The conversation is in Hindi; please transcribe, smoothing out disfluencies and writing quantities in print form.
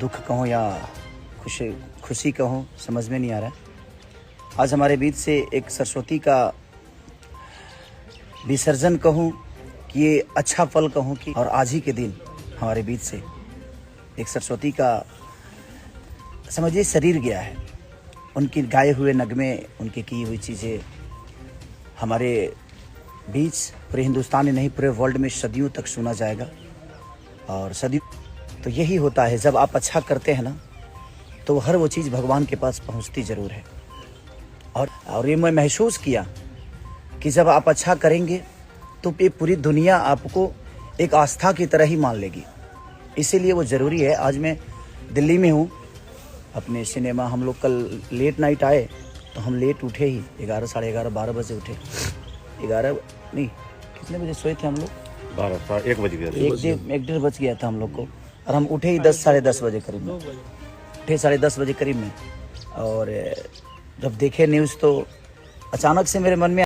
दुख कहूँ या खुशी कहूँ, समझ में नहीं आ रहा है। आज हमारे बीच से एक सरस्वती का विसर्जन कहूँ कि ये अच्छा पल कहूँ कि, और आज ही के दिन हमारे बीच से एक सरस्वती का समझिए शरीर गया है। उनकी गाए हुए नगमे, उनकी की हुई चीज़ें हमारे बीच पूरे हिंदुस्तान में नहीं पूरे वर्ल्ड में सदियों तक सुना जाएगा। और सदियों तो यही होता है, जब आप अच्छा करते हैं ना तो हर वो चीज़ भगवान के पास पहुंचती ज़रूर है। और ये मैं महसूस किया कि जब आप अच्छा करेंगे तो ये पूरी दुनिया आपको एक आस्था की तरह ही मान लेगी। इसीलिए वो ज़रूरी है। आज मैं दिल्ली में हूँ अपने सिनेमा, हम लोग कल लेट नाइट आए तो हम लेट उठे ही 11, साढ़े 11, 12 बजे उठे। 11 नहीं, कितने बजे सोए थे हम लोग? 12, 1 बज गया, 1-1:30 बज गया था हम लोग को। और हम उठे ही 10, साढ़े 10 बजे करीब में, उठे 10:30 बजे करीब में। और जब देखे न्यूज़ तो अचानक से मेरे मन में